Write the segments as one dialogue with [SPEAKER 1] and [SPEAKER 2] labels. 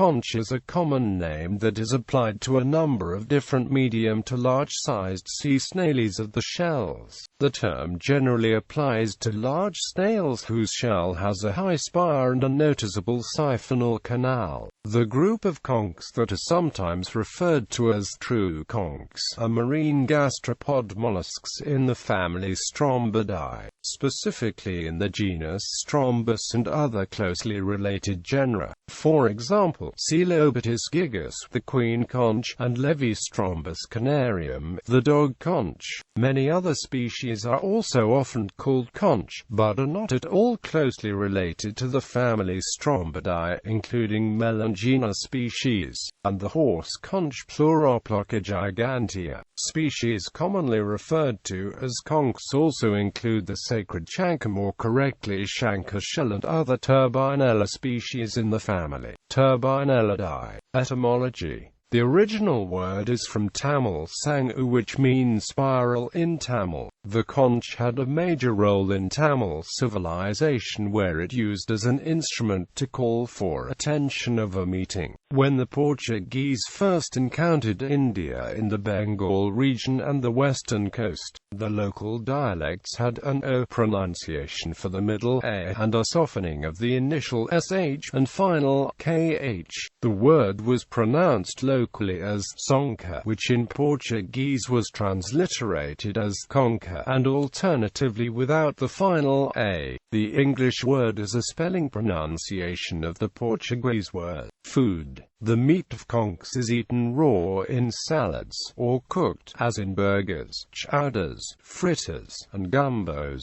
[SPEAKER 1] Conch is a common name that is applied to a number of different medium to large-sized sea snails of the shells. The term generally applies to large snails whose shell has a high spire and a noticeable siphonal canal. The group of conchs that are sometimes referred to as true conchs are marine gastropod molluscs in the family Strombidae, specifically in the genus Strombus and other closely related genera. For example, see Lobatus gigas, the queen conch, and Laevistrombus canarium, the dog conch. Many other species are also often called conch, but are not at all closely related to the family Strombidae, including melangina species, and the horse conch Pleuroploca gigantea. Species commonly referred to as conchs also include the sacred chancre, more correctly chancre shell, and other Turbinella species in the family Turbinellidae. Etymology. The original word is from Tamil sangu, which means spiral in Tamil. The conch had a major role in Tamil civilization, where it used as an instrument to call for attention of a meeting. When the Portuguese first encountered India in the Bengal region and the western coast, the local dialects had an O pronunciation for the middle A and a softening of the initial SH and final KH. The word was pronounced locally as sonka, which in Portuguese was transliterated as conca, and alternatively without the final A. The English word is a spelling pronunciation of the Portuguese word. Food. The meat of conchs is eaten raw in salads, or cooked, as in burgers, chowders, fritters, and gumbos.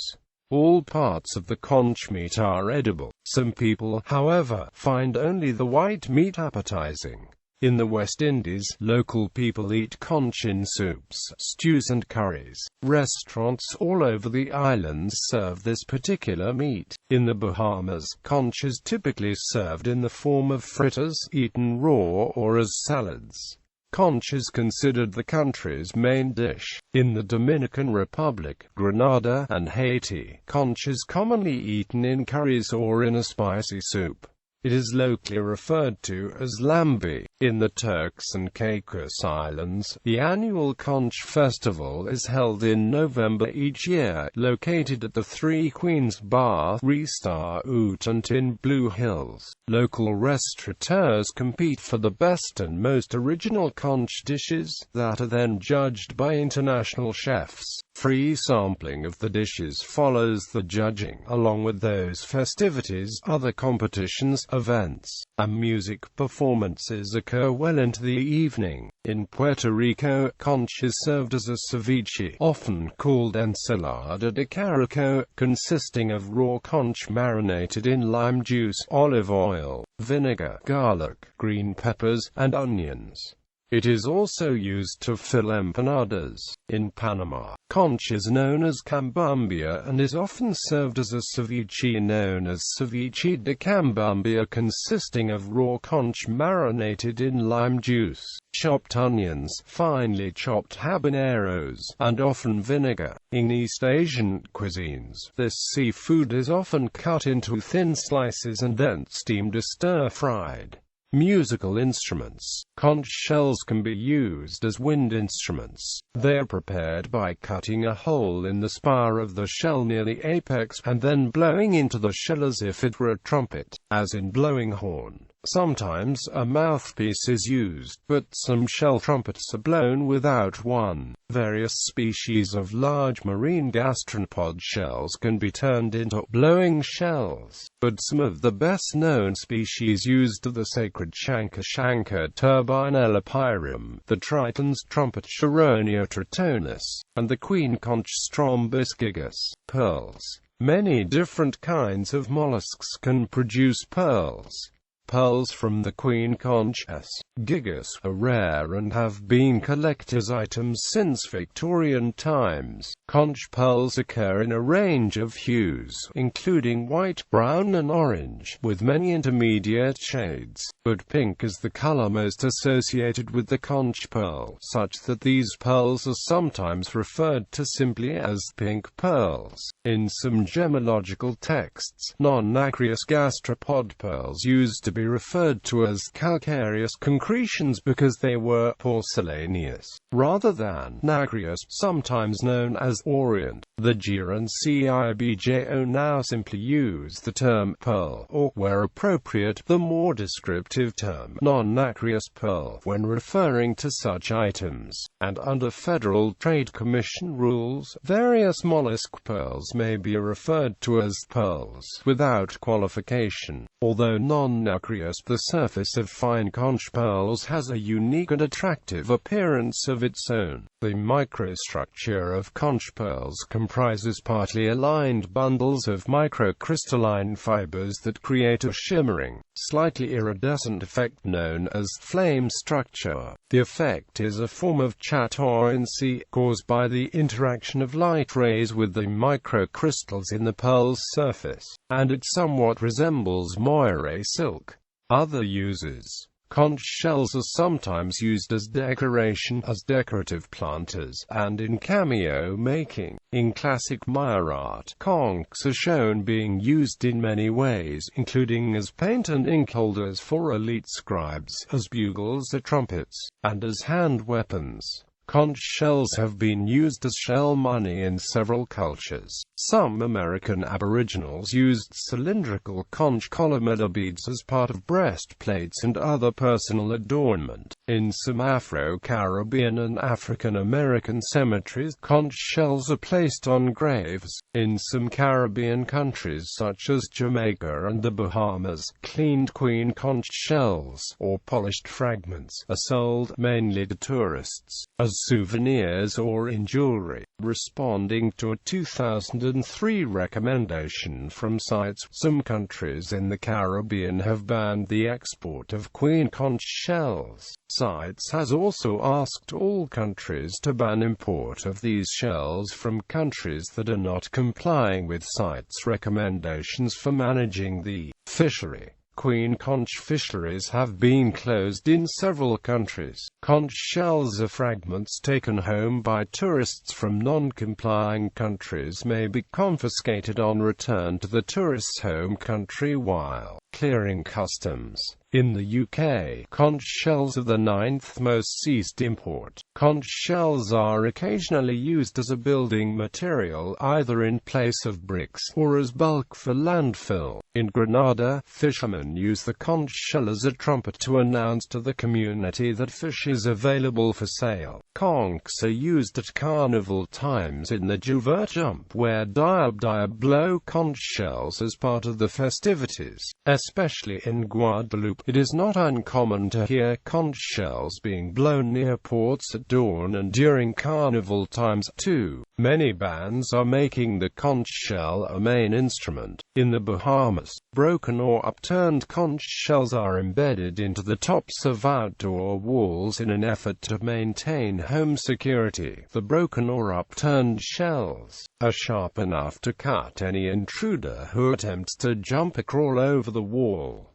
[SPEAKER 1] All parts of the conch meat are edible. Some people, however, find only the white meat appetizing. In the West Indies, local people eat conch in soups, stews and curries. Restaurants all over the islands serve this particular meat. In the Bahamas, conch is typically served in the form of fritters, eaten raw or as salads. Conch is considered the country's main dish. In the Dominican Republic, Grenada, and Haiti, conch is commonly eaten in curries or in a spicy soup. It is locally referred to as Lambi. In the Turks and Caicos Islands, the annual Conch Festival is held in November each year, located at the Three Queens Bar, Restaurant in Blue Hills. Local restaurateurs compete for the best and most original conch dishes, that are then judged by international chefs. Free sampling of the dishes follows the judging. Along with those festivities, other competitions, events, and music performances occur well into the evening. In Puerto Rico, conch is served as a ceviche, often called ensalada de caraco, consisting of raw conch marinated in lime juice, olive oil, vinegar, garlic, green peppers, and onions. It is also used to fill empanadas. In Panama, conch is known as cambumbia and is often served as a ceviche known as ceviche de cambumbia, consisting of raw conch marinated in lime juice, chopped onions, finely chopped habaneros, and often vinegar. In East Asian cuisines, this seafood is often cut into thin slices and then steamed or stir-fried. Musical instruments. Conch shells can be used as wind instruments. They are prepared by cutting a hole in the spire of the shell near the apex, and then blowing into the shell as if it were a trumpet, as in blowing horn. Sometimes a mouthpiece is used, but some shell trumpets are blown without one. Various species of large marine gastropod shells can be turned into blowing shells, but some of the best-known species used are the sacred chancre Turbinella pyrium, the triton's trumpet Charonia tritonus, and the queen conch Strombus gigas. Pearls. Many different kinds of molluscs can produce pearls. Pearls from the queen conchs, gigas, are rare and have been collector's items since Victorian times. Conch pearls occur in a range of hues, including white, brown and orange, with many intermediate shades, but pink is the color most associated with the conch pearl, such that these pearls are sometimes referred to simply as pink pearls. In some gemological texts, non-nacreous gastropod pearls used to be be referred to as calcareous concretions because they were porcelaneous, rather than nacreous, sometimes known as orient. The GER and CIBJO now simply use the term pearl, or, where appropriate, the more descriptive term non-nacreous pearl, when referring to such items, and under Federal Trade Commission rules, various mollusk pearls may be referred to as pearls without qualification. Although non-nacreous, the surface of fine conch pearls has a unique and attractive appearance of its own. The microstructure of conch pearls comprises partly aligned bundles of microcrystalline fibers that create a shimmering, slightly iridescent effect known as flame structure. The effect is a form of chatoyancy caused by the interaction of light rays with the microcrystals in the pearl's surface, and it somewhat resembles moire silk. Other uses. Conch shells are sometimes used as decoration, as decorative planters, and in cameo making. In classic Maya art, conchs are shown being used in many ways, including as paint and ink holders for elite scribes, as bugles or trumpets, and as hand weapons. Conch shells have been used as shell money in several cultures. Some American Aboriginals used cylindrical conch columella beads as part of breastplates and other personal adornment. In some Afro-Caribbean and African American cemeteries, conch shells are placed on graves. In some Caribbean countries such as Jamaica and the Bahamas, cleaned queen conch shells, or polished fragments, are sold, mainly to tourists, as souvenirs or in jewelry. Responding to a 2003 recommendation from CITES, some countries in the Caribbean have banned the export of queen conch shells. CITES has also asked all countries to ban import of these shells from countries that are not complying with CITES recommendations for managing the fishery. Queen conch fisheries have been closed in several countries. Conch shells are fragments taken home by tourists from non-complying countries may be confiscated on return to the tourist's home country while clearing customs. In the UK, conch shells are the 9th most seized import. Conch shells are occasionally used as a building material, either in place of bricks or as bulk for landfill. In Grenada, fishermen use the conch shell as a trumpet to announce to the community that fish is available for sale. Conchs are used at carnival times in the Juva jump, where diab blow conch shells as part of the festivities. Especially in Guadeloupe, it is not uncommon to hear conch shells being blown near ports at dawn and during carnival times, too. Many bands are making the conch shell a main instrument. In the Bahamas, broken or upturned conch shells are embedded into the tops of outdoor walls in an effort to maintain home security. The broken or upturned shells are sharp enough to cut any intruder who attempts to jump or crawl over the wall.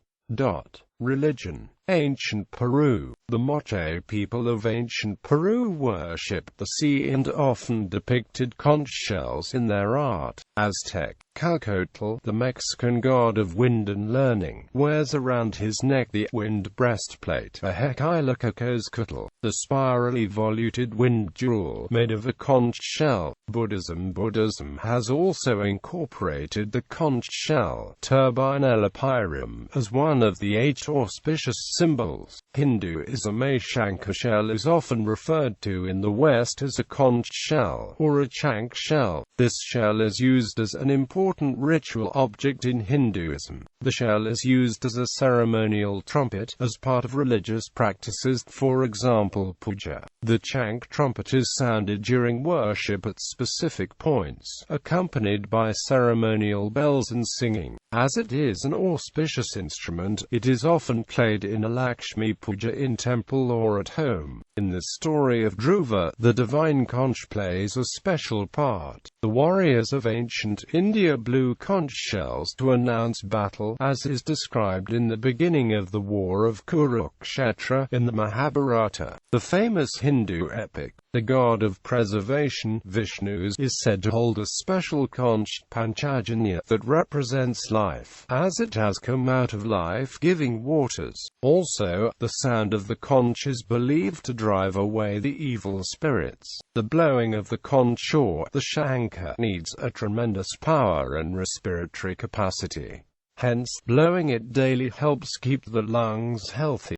[SPEAKER 1] Religion. Ancient Peru. The Moche people of ancient Peru worshipped the sea and often depicted conch shells in their art. Aztec. Calcotl, the Mexican god of wind and learning, wears around his neck the wind breastplate, a Hecailococoscutl, the spirally voluted wind jewel made of a conch shell. Buddhism has also incorporated the conch shell, turbinellapyrium, as one of the 8 auspicious symbols. Hinduism. A shankar shell is often referred to in the West as a conch shell, or a chank shell. This shell is used as an important ritual object in Hinduism. The shell is used as a ceremonial trumpet, as part of religious practices, for example puja. The chank trumpet is sounded during worship at specific points, accompanied by ceremonial bells and singing. As it is an auspicious instrument, it is often played in a Lakshmi puja in temple or at home. In the story of Dhruva, the divine conch plays a special part. The warriors of ancient India blew conch shells to announce battle, as is described in the beginning of the War of Kurukshetra in the Mahabharata. The famous Hindu epic, The god of preservation, Vishnu, is said to hold a special conch, Panchajanya, that represents life, as it has come out of life-giving waters. Also, the sound of the conch is believed to drive away the evil spirits. The blowing of the conch or the shankha needs a tremendous power and respiratory capacity. Hence, blowing it daily helps keep the lungs healthy.